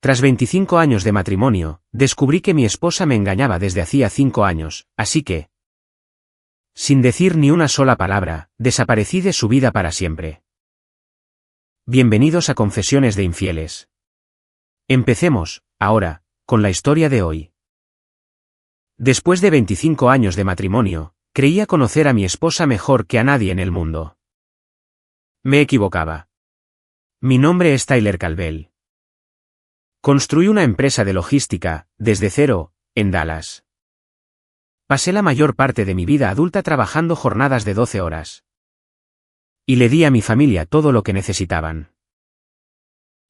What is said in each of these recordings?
Tras 25 años de matrimonio, descubrí que mi esposa me engañaba desde hacía 5 años, así que, sin decir ni una sola palabra, desaparecí de su vida para siempre. Bienvenidos a Confesiones de Infieles. Empecemos, ahora, con la historia de hoy. Después de 25 años de matrimonio, creía conocer a mi esposa mejor que a nadie en el mundo. Me equivocaba. Mi nombre es Tyler Calvel. Construí una empresa de logística, desde cero, en Dallas. Pasé la mayor parte de mi vida adulta trabajando jornadas de 12 horas. Y le di a mi familia todo lo que necesitaban.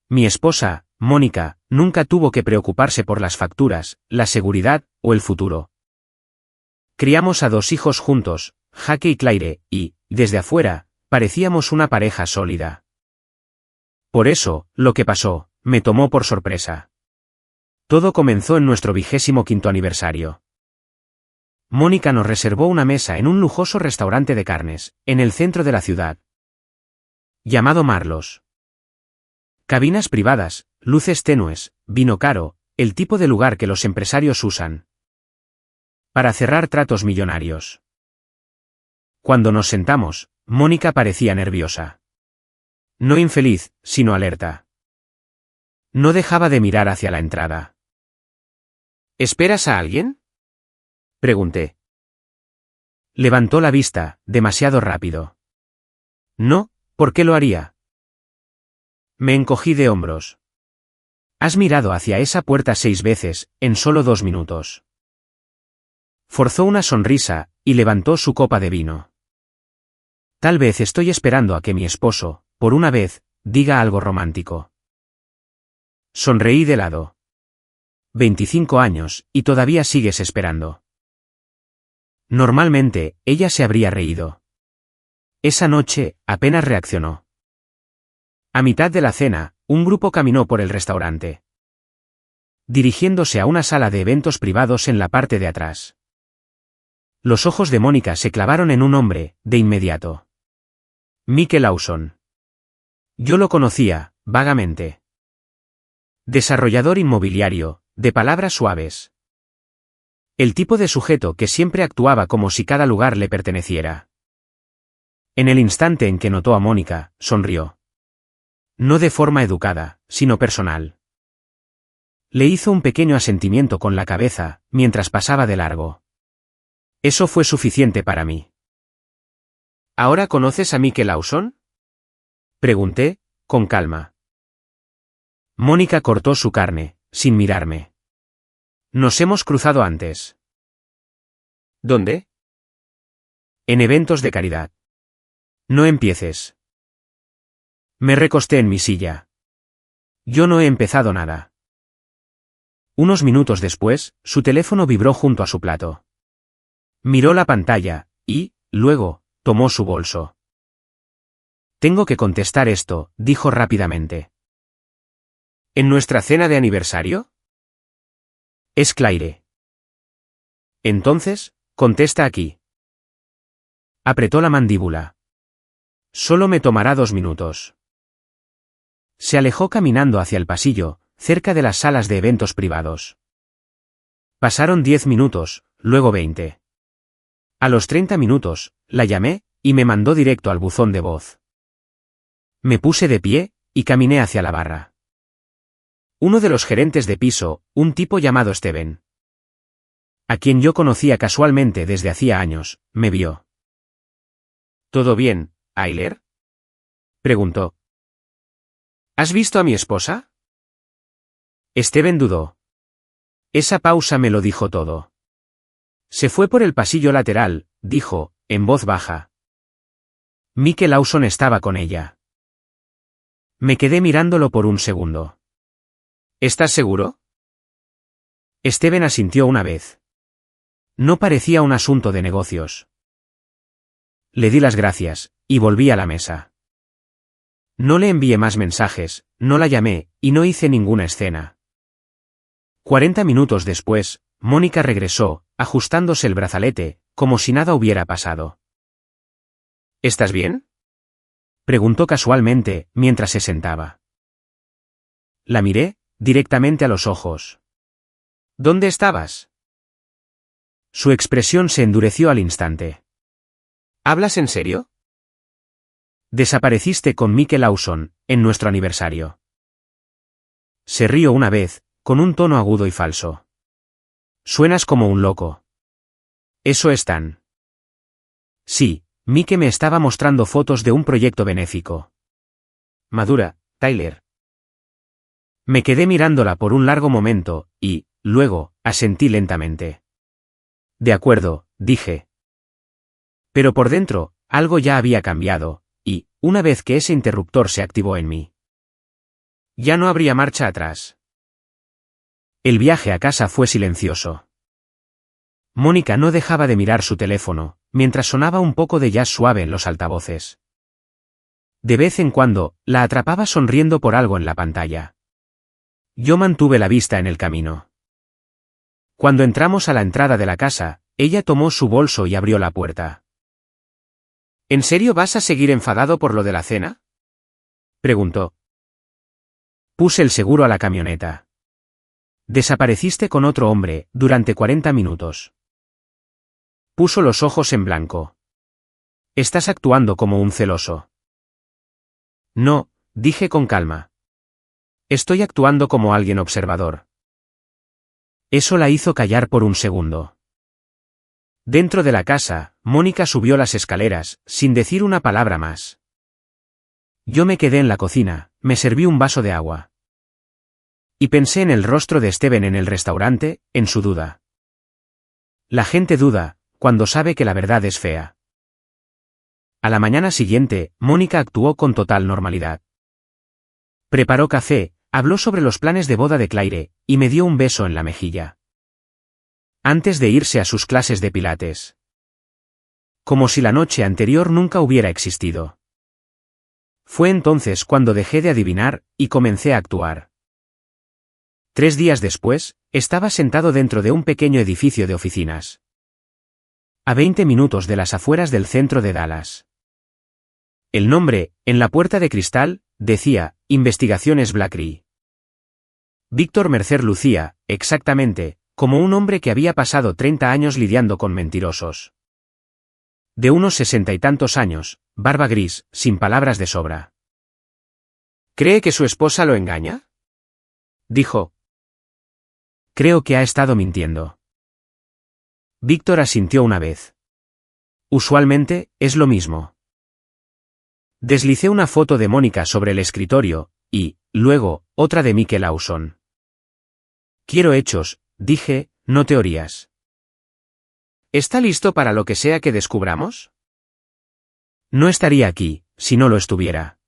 Mi esposa, Mónica, nunca tuvo que preocuparse por las facturas, la seguridad, o el futuro. Criamos a 2 hijos juntos, Jake y Claire, y, desde afuera, parecíamos una pareja sólida. Por eso, lo que pasó, me tomó por sorpresa. Todo comenzó en nuestro 25º aniversario. Mónica nos reservó una mesa en un lujoso restaurante de carnes, en el centro de la ciudad, llamado Marlos. Cabinas privadas, luces tenues, vino caro, el tipo de lugar que los empresarios usan para cerrar tratos millonarios. Cuando nos sentamos, Mónica parecía nerviosa. No infeliz, sino alerta. No dejaba de mirar hacia la entrada. ¿Esperas a alguien?, pregunté. Levantó la vista, demasiado rápido. No, ¿por qué lo haría? Me encogí de hombros. Has mirado hacia esa puerta 6 veces, en solo 2 minutos. Forzó una sonrisa, y levantó su copa de vino. Tal vez estoy esperando a que mi esposo, por una vez, diga algo romántico. Sonreí de lado. 25 años, y todavía sigues esperando. Normalmente, ella se habría reído. Esa noche, apenas reaccionó. A mitad de la cena, un grupo caminó por el restaurante, dirigiéndose a una sala de eventos privados en la parte de atrás. Los ojos de Mónica se clavaron en un hombre, de inmediato. Mike Lawson. Yo lo conocía, vagamente. Desarrollador inmobiliario, de palabras suaves. El tipo de sujeto que siempre actuaba como si cada lugar le perteneciera. En el instante en que notó a Mónica, sonrió. No de forma educada, sino personal. Le hizo un pequeño asentimiento con la cabeza, mientras pasaba de largo. Eso fue suficiente para mí. ¿Ahora conoces a Mike Lawson?, pregunté, con calma. Mónica cortó su carne, sin mirarme. Nos hemos cruzado antes. ¿Dónde? En eventos de caridad. No empieces. Me recosté en mi silla. Yo no he empezado nada. Unos minutos después, su teléfono vibró junto a su plato. Miró la pantalla, y, luego, tomó su bolso. Tengo que contestar esto, dijo rápidamente. ¿En nuestra cena de aniversario? Es Claire. Entonces, contesta aquí. Apretó la mandíbula. Solo me tomará 2 minutos. Se alejó caminando hacia el pasillo, cerca de las salas de eventos privados. Pasaron 10 minutos, luego 20. A los 30 minutos, la llamé, y me mandó directo al buzón de voz. Me puse de pie, y caminé hacia la barra. Uno de los gerentes de piso, un tipo llamado Steven, a quien yo conocía casualmente desde hacía años, me vio. ¿Todo bien, Tyler?, preguntó. ¿Has visto a mi esposa? Steven dudó. Esa pausa me lo dijo todo. Se fue por el pasillo lateral, dijo, en voz baja. Mike Lawson estaba con ella. Me quedé mirándolo por un segundo. ¿Estás seguro? Steven asintió una vez. No parecía un asunto de negocios. Le di las gracias, y volví a la mesa. No le envié más mensajes, no la llamé, y no hice ninguna escena. 40 minutos después, Mónica regresó, ajustándose el brazalete, como si nada hubiera pasado. ¿Estás bien?, preguntó casualmente, mientras se sentaba. La miré, directamente a los ojos. ¿Dónde estabas? Su expresión se endureció al instante. ¿Hablas en serio? Desapareciste con Mike Lawson, en nuestro aniversario. Se rió una vez, con un tono agudo y falso. Suenas como un loco. ¿Eso es tan? Sí, Mike me estaba mostrando fotos de un proyecto benéfico. Madura, Tyler. Me quedé mirándola por un largo momento, y, luego, asentí lentamente. De acuerdo, dije. Pero por dentro, algo ya había cambiado, y, una vez que ese interruptor se activó en mí, ya no habría marcha atrás. El viaje a casa fue silencioso. Mónica no dejaba de mirar su teléfono, mientras sonaba un poco de jazz suave en los altavoces. De vez en cuando, la atrapaba sonriendo por algo en la pantalla. Yo mantuve la vista en el camino. Cuando entramos a la entrada de la casa, ella tomó su bolso y abrió la puerta. ¿En serio vas a seguir enfadado por lo de la cena? Preguntó. Puse el seguro a la camioneta. Desapareciste con otro hombre, durante 40 minutos. Puso los ojos en blanco. Estás actuando como un celoso. No, dije con calma. Estoy actuando como alguien observador. Eso la hizo callar por un segundo. Dentro de la casa, Mónica subió las escaleras, sin decir una palabra más. Yo me quedé en la cocina, me serví un vaso de agua. Y pensé en el rostro de Steven en el restaurante, en su duda. La gente duda, cuando sabe que la verdad es fea. A la mañana siguiente, Mónica actuó con total normalidad. Preparó café, habló sobre los planes de boda de Claire, y me dio un beso en la mejilla. Antes de irse a sus clases de pilates. Como si la noche anterior nunca hubiera existido. Fue entonces cuando dejé de adivinar, y comencé a actuar. 3 días después, estaba sentado dentro de un pequeño edificio de oficinas. A 20 minutos de las afueras del centro de Dallas. El nombre, en la puerta de cristal, decía, Investigaciones Blackery. Víctor Mercer lucía, exactamente, como un hombre que había pasado 30 años lidiando con mentirosos. De unos 60 y tantos años, barba gris, sin palabras de sobra. ¿Cree que su esposa lo engaña? Dijo. Creo que ha estado mintiendo. Víctor asintió una vez. Usualmente, es lo mismo. Deslicé una foto de Mónica sobre el escritorio, y, luego, otra de Mike Lawson. Quiero hechos, dije, no teorías. ¿Está listo para lo que sea que descubramos? No estaría aquí, si no lo estuviera.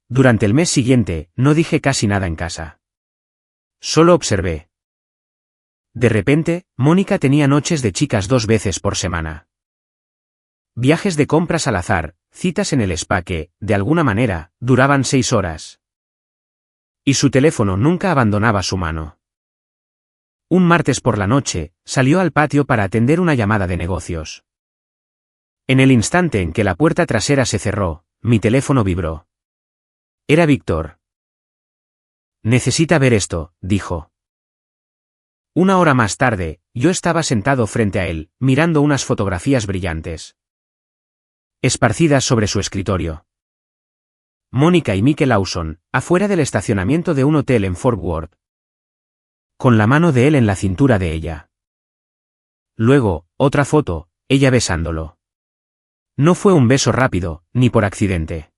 Durante el mes siguiente, no dije casi nada en casa. Solo observé. De repente, Mónica tenía noches de chicas 2 veces por semana. Viajes de compras al azar, citas en el spa que, de alguna manera, duraban 6 horas. Y su teléfono nunca abandonaba su mano. Un martes por la noche, salió al patio para atender una llamada de negocios. En el instante en que la puerta trasera se cerró, mi teléfono vibró. Era Víctor. Necesita ver esto, dijo. 1 hora más tarde, yo estaba sentado frente a él, mirando unas fotografías brillantes. Esparcidas sobre su escritorio. Mónica y Mike Lawson, afuera del estacionamiento de un hotel en Fort Worth. Con la mano de él en la cintura de ella. Luego, otra foto, ella besándolo. No fue un beso rápido, ni por accidente.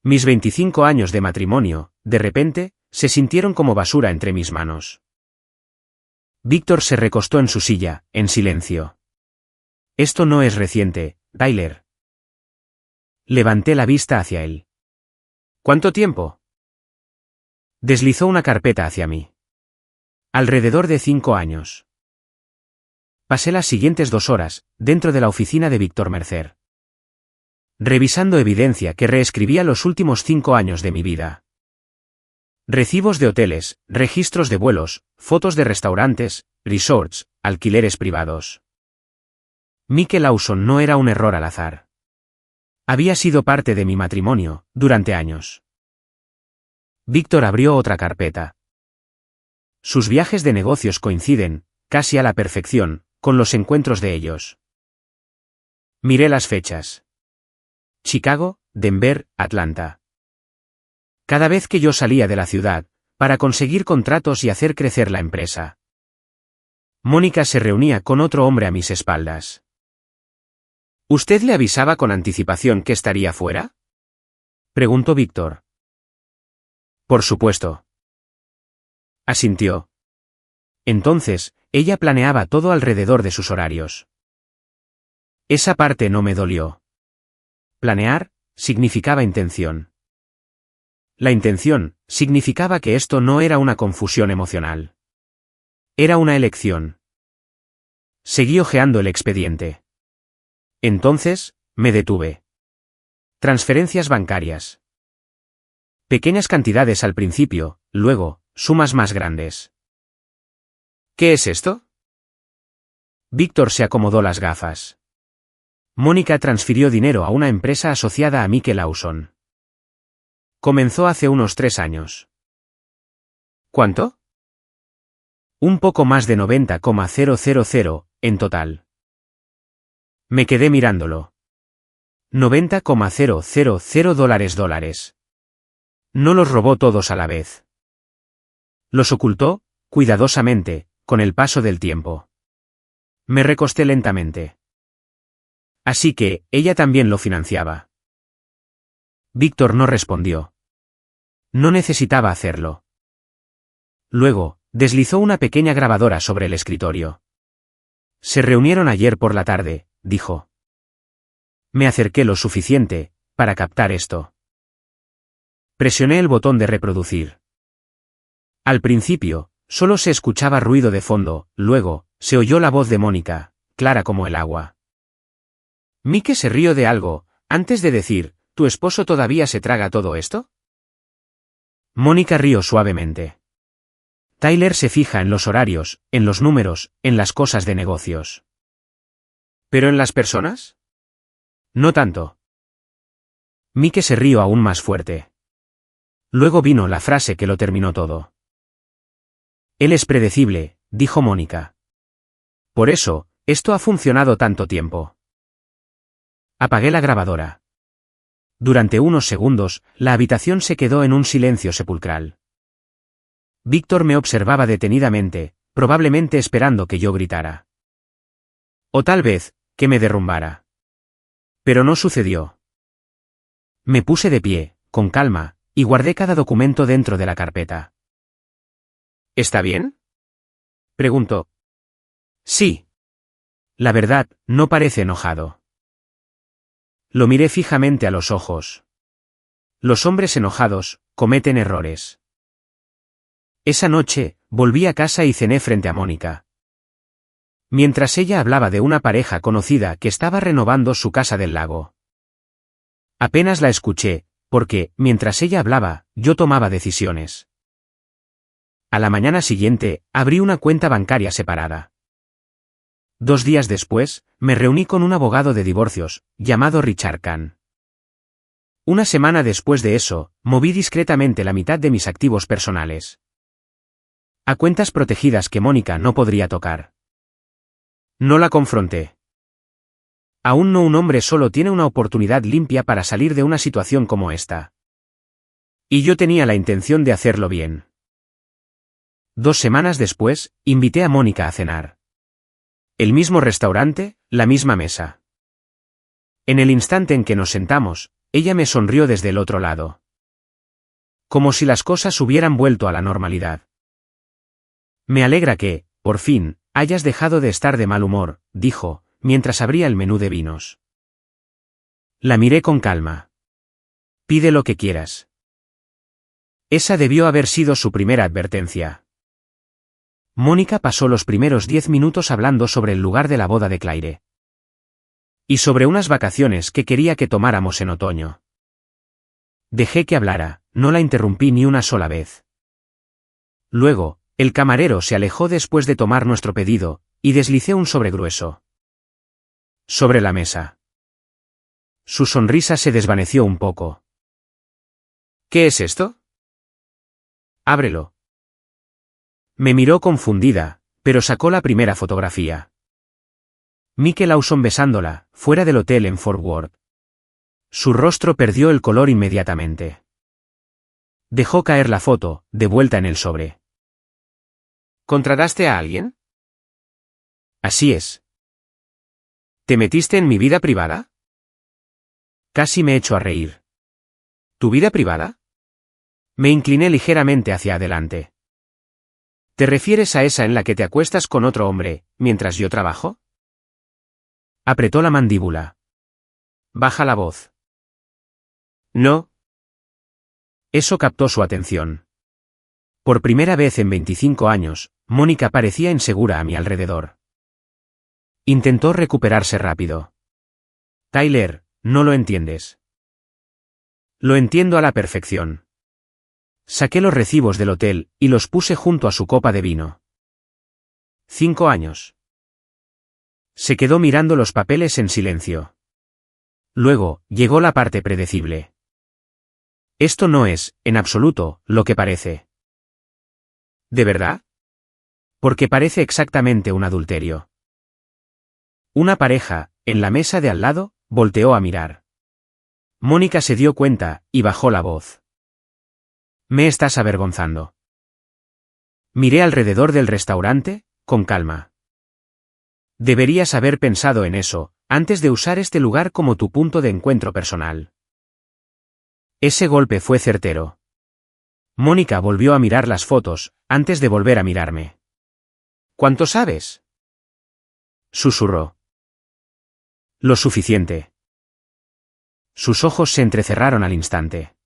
Mis 25 años de matrimonio, de repente, se sintieron como basura entre mis manos. Víctor se recostó en su silla, en silencio. Esto no es reciente, Tyler. Levanté la vista hacia él. ¿Cuánto tiempo? Deslizó una carpeta hacia mí. Alrededor de 5 años. Pasé las siguientes 2 horas, dentro de la oficina de Víctor Mercer. Revisando evidencia que reescribía los últimos 5 años de mi vida. Recibos de hoteles, registros de vuelos, fotos de restaurantes, resorts, alquileres privados. Mike Lawson no era un error al azar. Había sido parte de mi matrimonio, durante años. Víctor abrió otra carpeta. Sus viajes de negocios coinciden, casi a la perfección, con los encuentros de ellos. Miré las fechas. Chicago, Denver, Atlanta. Cada vez que yo salía de la ciudad, para conseguir contratos y hacer crecer la empresa. Mónica se reunía con otro hombre a mis espaldas. ¿Usted le avisaba con anticipación que estaría fuera? Preguntó Víctor. Por supuesto. Asintió. Entonces, ella planeaba todo alrededor de sus horarios. Esa parte no me dolió. Planear significaba intención. La intención significaba que esto no era una confusión emocional. Era una elección. Seguí hojeando el expediente. Entonces, me detuve. Transferencias bancarias. Pequeñas cantidades al principio, luego, sumas más grandes. ¿Qué es esto? Víctor se acomodó las gafas. Mónica transfirió dinero a una empresa asociada a Mickey Lawson. Comenzó hace unos 3 años. ¿Cuánto? Un poco más de 90,000 en total. Me quedé mirándolo. 90,000 dólares. No los robó todos a la vez. Los ocultó, cuidadosamente, con el paso del tiempo. Me recosté lentamente. Así que, ella también lo financiaba. Víctor no respondió. No necesitaba hacerlo. Luego, deslizó una pequeña grabadora sobre el escritorio. Se reunieron ayer por la tarde, dijo. Me acerqué lo suficiente, para captar esto. Presioné el botón de reproducir. Al principio, solo se escuchaba ruido de fondo, luego, se oyó la voz de Mónica, clara como el agua. Mike se rió de algo, antes de decir, ¿tu esposo todavía se traga todo esto? Mónica rió suavemente. Tyler se fija en los horarios, en los números, en las cosas de negocios. ¿Pero en las personas? No tanto. Mike se rió aún más fuerte. Luego vino la frase que lo terminó todo. Él es predecible, dijo Mónica. Por eso, esto ha funcionado tanto tiempo. Apagué la grabadora. Durante unos segundos, la habitación se quedó en un silencio sepulcral. Víctor me observaba detenidamente, probablemente esperando que yo gritara. O tal vez, que me derrumbara. Pero no sucedió. Me puse de pie, con calma, y guardé cada documento dentro de la carpeta. ¿Está bien? Preguntó. Sí. La verdad, no parece enojado. Lo miré fijamente a los ojos. Los hombres enojados cometen errores. Esa noche, volví a casa y cené frente a Mónica. Mientras ella hablaba de una pareja conocida que estaba renovando su casa del lago. Apenas la escuché, porque, mientras ella hablaba, yo tomaba decisiones. A la mañana siguiente, abrí una cuenta bancaria separada. 2 días después, me reuní con un abogado de divorcios, llamado Richard Kahn. Una semana después de eso, moví discretamente la mitad de mis activos personales a cuentas protegidas que Mónica no podría tocar. No la confronté. Aún no un hombre solo tiene una oportunidad limpia para salir de una situación como esta. Y yo tenía la intención de hacerlo bien. 2 semanas después, invité a Mónica a cenar. El mismo restaurante, la misma mesa. En el instante en que nos sentamos, ella me sonrió desde el otro lado. Como si las cosas hubieran vuelto a la normalidad. Me alegra que, por fin, hayas dejado de estar de mal humor, dijo, mientras abría el menú de vinos. La miré con calma. Pide lo que quieras. Esa debió haber sido su primera advertencia. Mónica pasó los primeros 10 minutos hablando sobre el lugar de la boda de Claire. Y sobre unas vacaciones que quería que tomáramos en otoño. Dejé que hablara, no la interrumpí ni una sola vez. Luego, el camarero se alejó después de tomar nuestro pedido, y deslicé un sobre grueso sobre la mesa. Su sonrisa se desvaneció un poco. ¿Qué es esto? Ábrelo. Me miró confundida, pero sacó la primera fotografía. Mickey Lawson besándola, fuera del hotel en Fort Worth. Su rostro perdió el color inmediatamente. Dejó caer la foto, de vuelta en el sobre. ¿Contrataste a alguien? Así es. ¿Te metiste en mi vida privada? Casi me echo a reír. ¿Tu vida privada? Me incliné ligeramente hacia adelante. ¿Te refieres a esa en la que te acuestas con otro hombre, mientras yo trabajo? Apretó la mandíbula. Baja la voz. No. Eso captó su atención. Por primera vez en 25 años, Mónica parecía insegura a mi alrededor. Intentó recuperarse rápido. Tyler, no lo entiendes. Lo entiendo a la perfección. Saqué los recibos del hotel y los puse junto a su copa de vino. 5 años. Se quedó mirando los papeles en silencio. Luego, llegó la parte predecible. Esto no es, en absoluto, lo que parece. ¿De verdad? Porque parece exactamente un adulterio. Una pareja, en la mesa de al lado, volteó a mirar. Mónica se dio cuenta, y bajó la voz. Me estás avergonzando. Miré alrededor del restaurante, con calma. Deberías haber pensado en eso, antes de usar este lugar como tu punto de encuentro personal. Ese golpe fue certero. Mónica volvió a mirar las fotos, antes de volver a mirarme. ¿Cuánto sabes? Susurró. Lo suficiente. Sus ojos se entrecerraron al instante.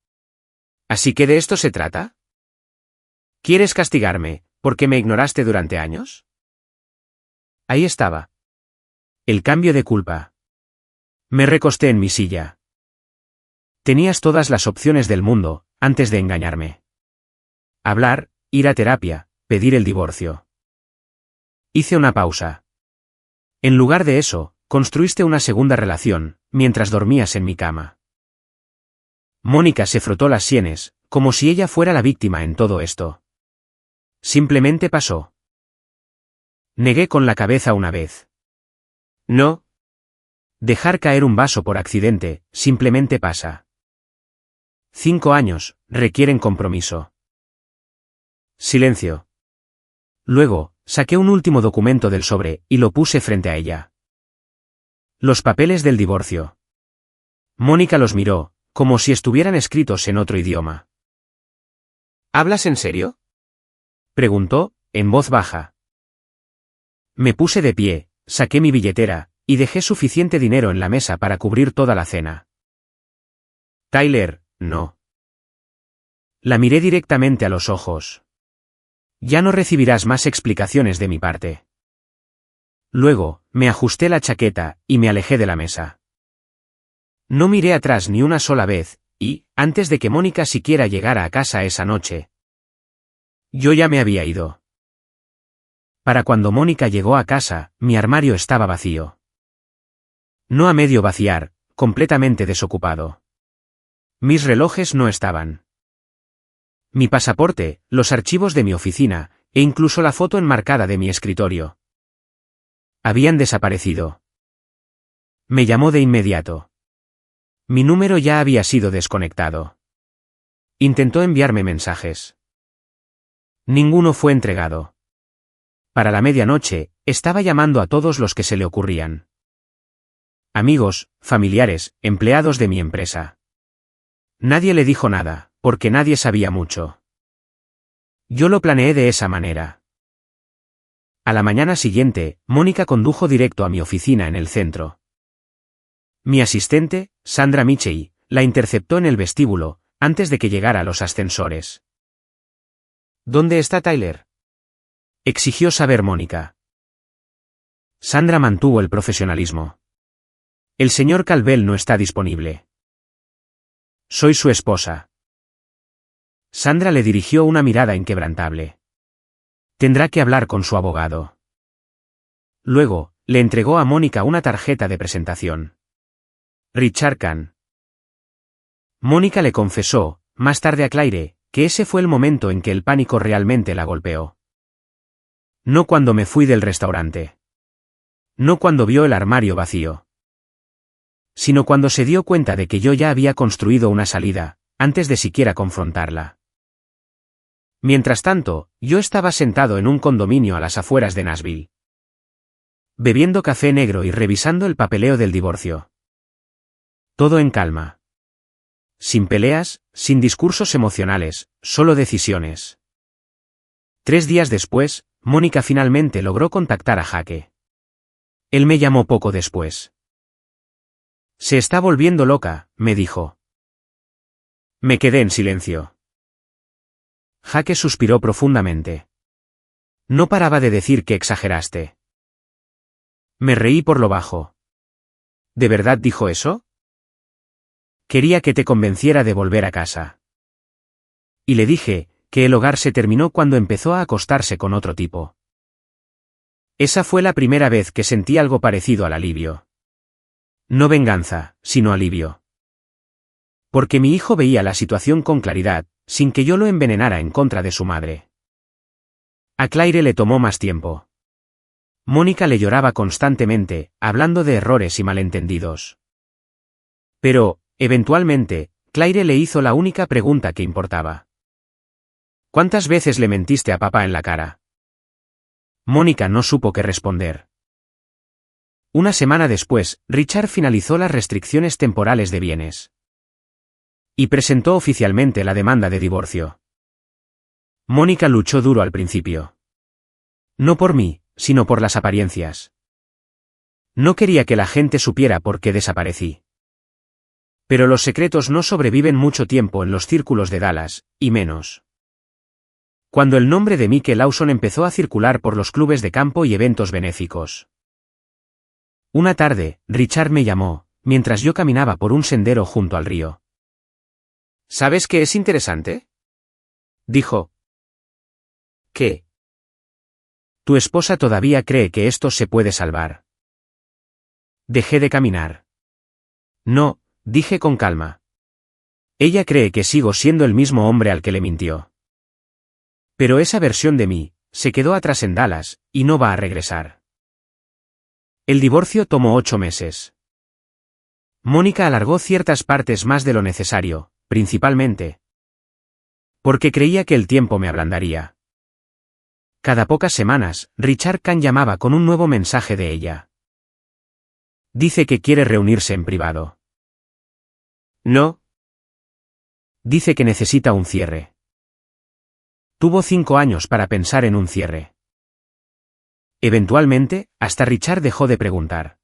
¿Así que de esto se trata? ¿Quieres castigarme, porque me ignoraste durante años? Ahí estaba. El cambio de culpa. Me recosté en mi silla. Tenías todas las opciones del mundo, antes de engañarme. Hablar, ir a terapia, pedir el divorcio. Hice una pausa. En lugar de eso, construiste una segunda relación, mientras dormías en mi cama. Mónica se frotó las sienes, como si ella fuera la víctima en todo esto. Simplemente pasó. Negué con la cabeza una vez. No. Dejar caer un vaso por accidente, simplemente pasa. 5 años, requieren compromiso. Silencio. Luego, saqué un último documento del sobre, y lo puse frente a ella. Los papeles del divorcio. Mónica los miró, como si estuvieran escritos en otro idioma. ¿Hablas en serio? Preguntó, en voz baja. Me puse de pie, saqué mi billetera, y dejé suficiente dinero en la mesa para cubrir toda la cena. Tyler, no. La miré directamente a los ojos. Ya no recibirás más explicaciones de mi parte. Luego, me ajusté la chaqueta, y me alejé de la mesa. No miré atrás ni una sola vez, y, antes de que Mónica siquiera llegara a casa esa noche, yo ya me había ido. Para cuando Mónica llegó a casa, mi armario estaba vacío. No a medio vaciar, completamente desocupado. Mis relojes no estaban. Mi pasaporte, los archivos de mi oficina, e incluso la foto enmarcada de mi escritorio. Habían desaparecido. Me llamó de inmediato. Mi número ya había sido desconectado. Intentó enviarme mensajes. Ninguno fue entregado. Para la medianoche, estaba llamando a todos los que se le ocurrían. Amigos, familiares, empleados de mi empresa. Nadie le dijo nada, porque nadie sabía mucho. Yo lo planeé de esa manera. A la mañana siguiente, Mónica condujo directo a mi oficina en el centro. Mi asistente, Sandra Michei, la interceptó en el vestíbulo, antes de que llegara a los ascensores. ¿Dónde está Tyler?, exigió saber Mónica. Sandra mantuvo el profesionalismo. El señor Calvel no está disponible. Soy su esposa. Sandra le dirigió una mirada inquebrantable. Tendrá que hablar con su abogado. Luego, le entregó a Mónica una tarjeta de presentación. Richard Kahn. Mónica le confesó, más tarde a Claire, que ese fue el momento en que el pánico realmente la golpeó. No cuando me fui del restaurante. No cuando vio el armario vacío. Sino cuando se dio cuenta de que yo ya había construido una salida, antes de siquiera confrontarla. Mientras tanto, yo estaba sentado en un condominio a las afueras de Nashville, bebiendo café negro y revisando el papeleo del divorcio. Todo en calma. Sin peleas, sin discursos emocionales, solo decisiones. 3 días después, Mónica finalmente logró contactar a Jake. Él me llamó poco después. Se está volviendo loca, me dijo. Me quedé en silencio. Jake suspiró profundamente. No paraba de decir que exageraste. Me reí por lo bajo. ¿De verdad dijo eso? Quería que te convenciera de volver a casa. Y le dije que el hogar se terminó cuando empezó a acostarse con otro tipo. Esa fue la primera vez que sentí algo parecido al alivio. No venganza, sino alivio. Porque mi hijo veía la situación con claridad, sin que yo lo envenenara en contra de su madre. A Claire le tomó más tiempo. Mónica le lloraba constantemente, hablando de errores y malentendidos. Pero, eventualmente, Claire le hizo la única pregunta que importaba. ¿Cuántas veces le mentiste a papá en la cara? Mónica no supo qué responder. Una semana después, Richard finalizó las restricciones temporales de bienes. Y presentó oficialmente la demanda de divorcio. Mónica luchó duro al principio. No por mí, sino por las apariencias. No quería que la gente supiera por qué desaparecí. Pero los secretos no sobreviven mucho tiempo en los círculos de Dallas, y menos cuando el nombre de Mike Lawson empezó a circular por los clubes de campo y eventos benéficos. Una tarde, Richard me llamó, mientras yo caminaba por un sendero junto al río. ¿Sabes qué es interesante? Dijo. ¿Qué? Tu esposa todavía cree que esto se puede salvar. Dejé de caminar. No, dije con calma. Ella cree que sigo siendo el mismo hombre al que le mintió. Pero esa versión de mí, se quedó atrás en Dallas, y no va a regresar. El divorcio tomó 8 meses. Mónica alargó ciertas partes más de lo necesario, principalmente porque creía que el tiempo me ablandaría. Cada pocas semanas, Richard Kahn llamaba con un nuevo mensaje de ella. Dice que quiere reunirse en privado. No. Dice que necesita un cierre. Tuvo 5 años para pensar en un cierre. Eventualmente, hasta Richard dejó de preguntar.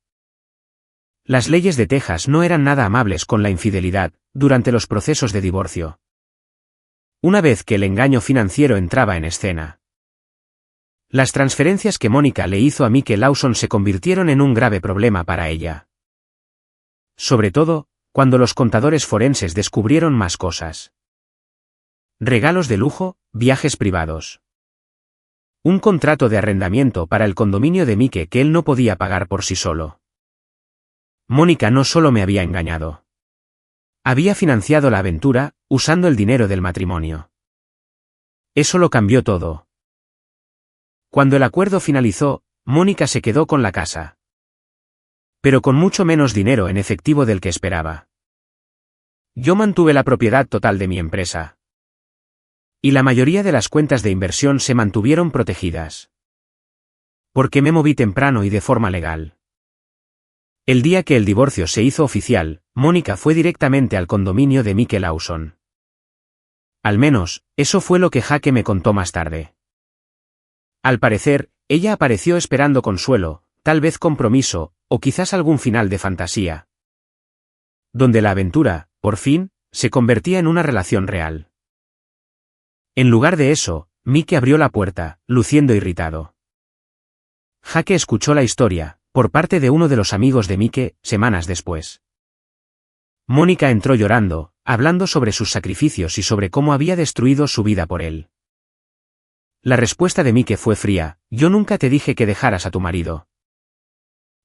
Las leyes de Texas no eran nada amables con la infidelidad, durante los procesos de divorcio. Una vez que el engaño financiero entraba en escena. Las transferencias que Mónica le hizo a Mike Lawson se convirtieron en un grave problema para ella. Sobre todo, cuando los contadores forenses descubrieron más cosas. Regalos de lujo, viajes privados. Un contrato de arrendamiento para el condominio de Mike que él no podía pagar por sí solo. Mónica no solo me había engañado. Había financiado la aventura, usando el dinero del matrimonio. Eso lo cambió todo. Cuando el acuerdo finalizó, Mónica se quedó con la casa. Pero con mucho menos dinero en efectivo del que esperaba. Yo mantuve la propiedad total de mi empresa. Y la mayoría de las cuentas de inversión se mantuvieron protegidas. Porque me moví temprano y de forma legal. El día que el divorcio se hizo oficial, Mónica fue directamente al condominio de Mike Lawson. Al menos, eso fue lo que Jake me contó más tarde. Al parecer, ella apareció esperando consuelo, tal vez compromiso, o quizás algún final de fantasía. Donde la aventura, por fin, se convertía en una relación real. En lugar de eso, Mike abrió la puerta, luciendo irritado. Jake escuchó la historia, por parte de uno de los amigos de Mike, semanas después. Mónica entró llorando, hablando sobre sus sacrificios y sobre cómo había destruido su vida por él. La respuesta de Mike fue fría: yo nunca te dije que dejaras a tu marido.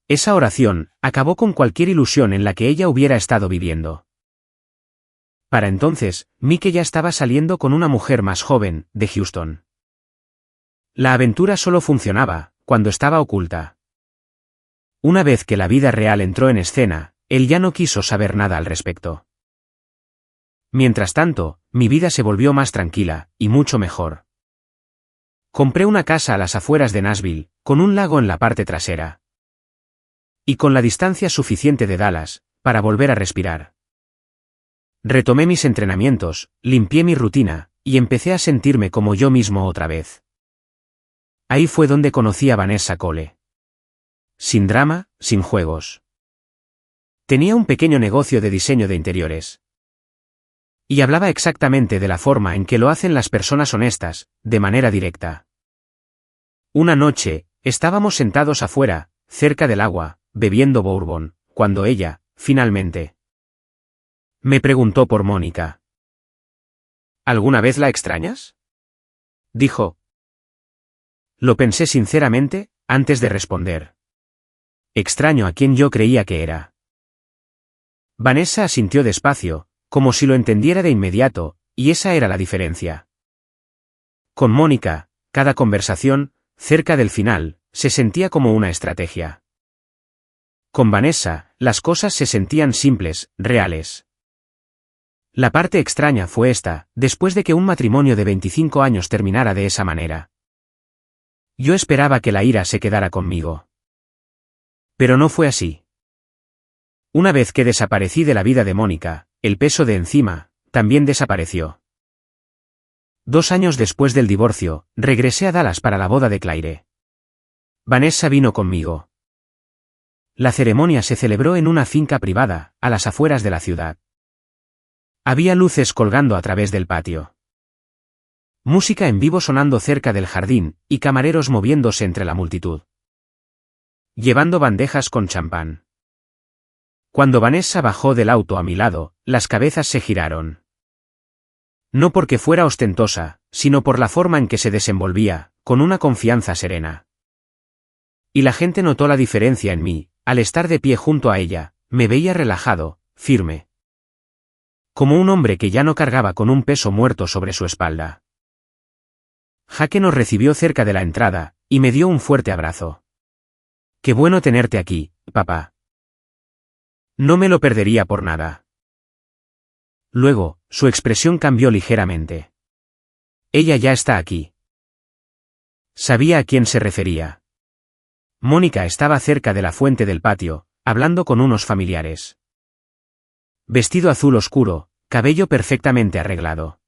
Esa oración acabó con cualquier ilusión en la que ella hubiera estado viviendo. Para entonces, Mike ya estaba saliendo con una mujer más joven, de Houston. La aventura solo funcionaba cuando estaba oculta. Una vez que la vida real entró en escena, él ya no quiso saber nada al respecto. Mientras tanto, mi vida se volvió más tranquila, y mucho mejor. Compré una casa a las afueras de Nashville, con un lago en la parte trasera. Y con la distancia suficiente de Dallas, para volver a respirar. Retomé mis entrenamientos, limpié mi rutina, y empecé a sentirme como yo mismo otra vez. Ahí fue donde conocí a Vanessa Cole. Sin drama, sin juegos. Tenía un pequeño negocio de diseño de interiores. Y hablaba exactamente de la forma en que lo hacen las personas honestas, de manera directa. Una noche, estábamos sentados afuera, cerca del agua, bebiendo bourbon, cuando ella, finalmente, me preguntó por Mónica. ¿Alguna vez la extrañas? Dijo. Lo pensé sinceramente, antes de responder. Extraño a quien yo creía que era. Vanessa asintió despacio, como si lo entendiera de inmediato, y esa era la diferencia. Con Mónica, cada conversación, cerca del final, se sentía como una estrategia. Con Vanessa, las cosas se sentían simples, reales. La parte extraña fue esta, después de que un matrimonio de 25 años terminara de esa manera. Yo esperaba que la ira se quedara conmigo. Pero no fue así. Una vez que desaparecí de la vida de Mónica, el peso de encima, también desapareció. 2 años después del divorcio, regresé a Dallas para la boda de Claire. Vanessa vino conmigo. La ceremonia se celebró en una finca privada, a las afueras de la ciudad. Había luces colgando a través del patio. Música en vivo sonando cerca del jardín, y camareros moviéndose entre la multitud. Llevando bandejas con champán. Cuando Vanessa bajó del auto a mi lado, las cabezas se giraron. No porque fuera ostentosa, sino por la forma en que se desenvolvía, con una confianza serena. Y la gente notó la diferencia en mí, al estar de pie junto a ella, me veía relajado, firme. Como un hombre que ya no cargaba con un peso muerto sobre su espalda. Jake nos recibió cerca de la entrada, y me dio un fuerte abrazo. Qué bueno tenerte aquí, papá. No me lo perdería por nada. Luego, su expresión cambió ligeramente. Ella ya está aquí. Sabía a quién se refería. Mónica estaba cerca de la fuente del patio, hablando con unos familiares. Vestido azul oscuro, cabello perfectamente arreglado.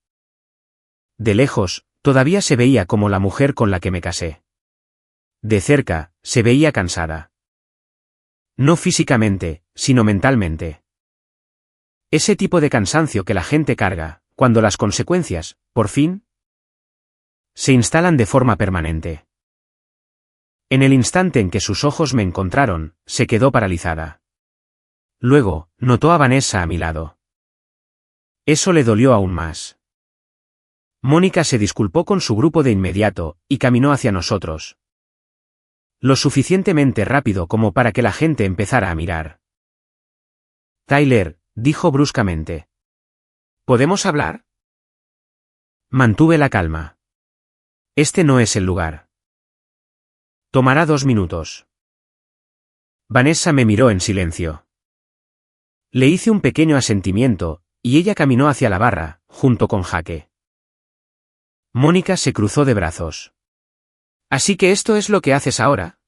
De lejos, todavía se veía como la mujer con la que me casé. De cerca, se veía cansada. No físicamente, sino mentalmente. Ese tipo de cansancio que la gente carga, cuando las consecuencias, por fin, se instalan de forma permanente. En el instante en que sus ojos me encontraron, se quedó paralizada. Luego, notó a Vanessa a mi lado. Eso le dolió aún más. Mónica se disculpó con su grupo de inmediato, y caminó hacia nosotros. Lo suficientemente rápido como para que la gente empezara a mirar. Tyler, dijo bruscamente. ¿Podemos hablar? Mantuve la calma. Este no es el lugar. Tomará 2 minutos. Vanessa me miró en silencio. Le hice un pequeño asentimiento, y ella caminó hacia la barra, junto con Jake. Mónica se cruzó de brazos. ¿Así que esto es lo que haces ahora?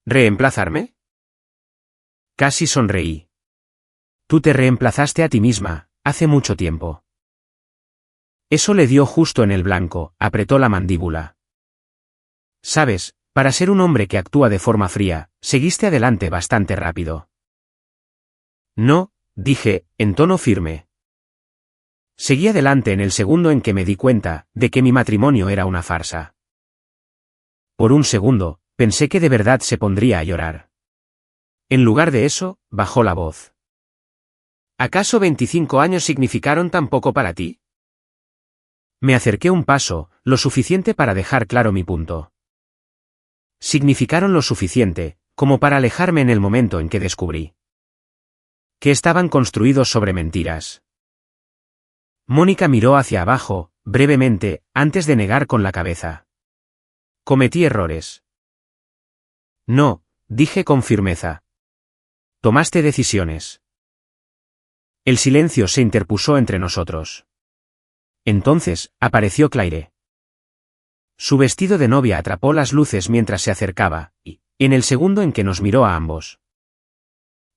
¿Reemplazarme? Casi sonreí. Tú te reemplazaste a ti misma, hace mucho tiempo. Eso le dio justo en el blanco, apretó la mandíbula. Sabes, para ser un hombre que actúa de forma fría, seguiste adelante bastante rápido. No, dije, en tono firme. Seguí adelante en el segundo en que me di cuenta de que mi matrimonio era una farsa. Por un segundo, pensé que de verdad se pondría a llorar. En lugar de eso, bajó la voz. ¿Acaso 25 años significaron tan poco para ti? Me acerqué un paso, lo suficiente para dejar claro mi punto. Significaron lo suficiente, como para alejarme en el momento en que descubrí que estaban construidos sobre mentiras. Mónica miró hacia abajo, brevemente, antes de negar con la cabeza. Cometí errores. No, dije con firmeza. Tomaste decisiones. El silencio se interpuso entre nosotros. Entonces, apareció Claire. Su vestido de novia atrapó las luces mientras se acercaba, y, en el segundo en que nos miró a ambos,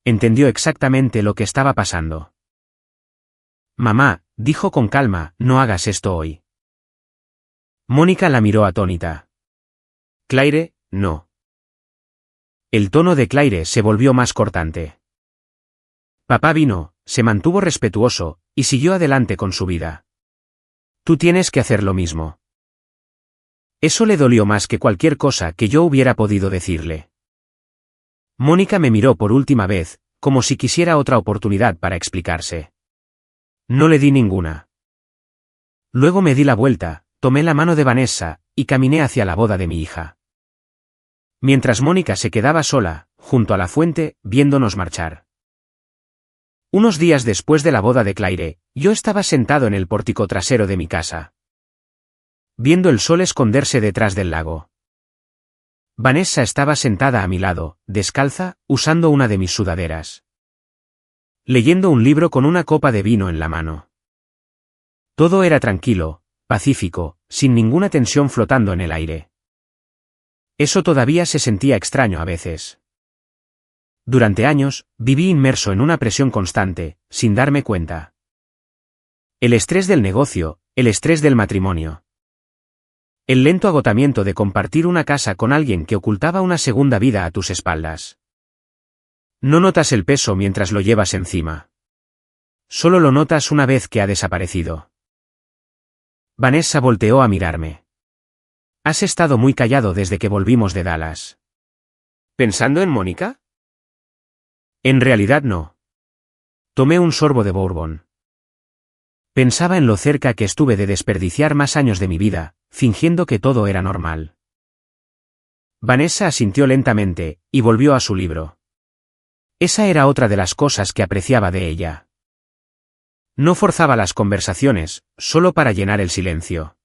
entendió exactamente lo que estaba pasando. Mamá, dijo con calma, no hagas esto hoy. Mónica la miró atónita. Claire, no. El tono de Claire se volvió más cortante. Papá vino, se mantuvo respetuoso, y siguió adelante con su vida. Tú tienes que hacer lo mismo. Eso le dolió más que cualquier cosa que yo hubiera podido decirle. Mónica me miró por última vez, como si quisiera otra oportunidad para explicarse. No le di ninguna. Luego me di la vuelta, tomé la mano de Vanessa, y caminé hacia la boda de mi hija. Mientras Mónica se quedaba sola, junto a la fuente, viéndonos marchar. Unos días después de la boda de Claire, yo estaba sentado en el pórtico trasero de mi casa, viendo el sol esconderse detrás del lago. Vanessa estaba sentada a mi lado, descalza, usando una de mis sudaderas, leyendo un libro con una copa de vino en la mano. Todo era tranquilo, pacífico, sin ninguna tensión flotando en el aire. Eso todavía se sentía extraño a veces. Durante años, viví inmerso en una presión constante, sin darme cuenta. El estrés del negocio, el estrés del matrimonio. El lento agotamiento de compartir una casa con alguien que ocultaba una segunda vida a tus espaldas. No notas el peso mientras lo llevas encima. Solo lo notas una vez que ha desaparecido. Vanessa volteó a mirarme. Has estado muy callado desde que volvimos de Dallas. ¿Pensando en Mónica? En realidad no. Tomé un sorbo de bourbon. Pensaba en lo cerca que estuve de desperdiciar más años de mi vida, fingiendo que todo era normal. Vanessa asintió lentamente, y volvió a su libro. Esa era otra de las cosas que apreciaba de ella. No forzaba las conversaciones, solo para llenar el silencio.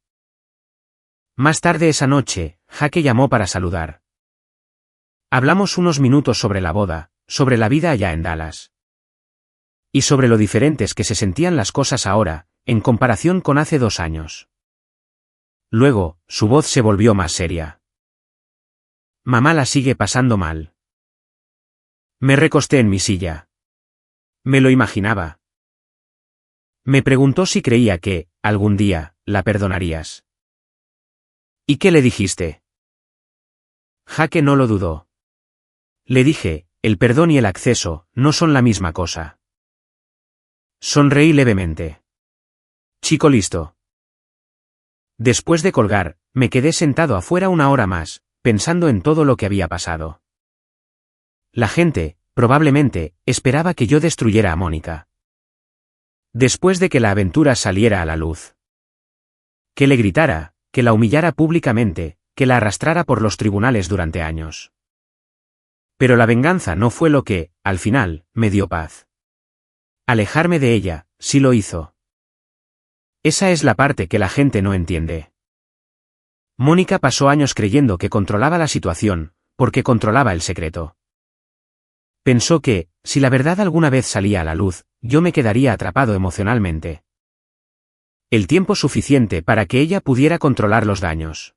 Más tarde esa noche, Jaque llamó para saludar. Hablamos unos minutos sobre la boda, sobre la vida allá en Dallas. Y sobre lo diferentes que se sentían las cosas ahora, en comparación con hace 2 años. Luego, su voz se volvió más seria. Mamá la sigue pasando mal. Me recosté en mi silla. Me lo imaginaba. Me preguntó si creía que, algún día, la perdonarías. ¿Y qué le dijiste? Jaque no lo dudó. Le dije, el perdón y el acceso no son la misma cosa. Sonreí levemente. Chico listo. Después de colgar, me quedé sentado afuera 1 hora más, pensando en todo lo que había pasado. La gente, probablemente, esperaba que yo destruyera a Mónica. Después de que la aventura saliera a la luz. Que le gritara, que la humillara públicamente, que la arrastrara por los tribunales durante años. Pero la venganza no fue lo que, al final, me dio paz. Alejarme de ella, sí lo hizo. Esa es la parte que la gente no entiende. Mónica pasó años creyendo que controlaba la situación, porque controlaba el secreto. Pensó que, si la verdad alguna vez salía a la luz, yo me quedaría atrapado emocionalmente. El tiempo suficiente para que ella pudiera controlar los daños.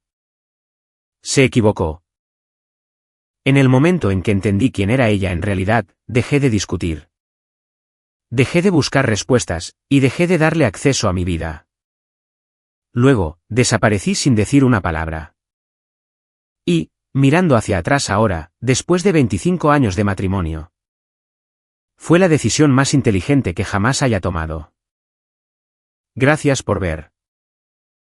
Se equivocó. En el momento en que entendí quién era ella en realidad, dejé de discutir. Dejé de buscar respuestas, y dejé de darle acceso a mi vida. Luego, desaparecí sin decir una palabra. Y, mirando hacia atrás ahora, después de 25 años de matrimonio, fue la decisión más inteligente que jamás haya tomado. Gracias por ver.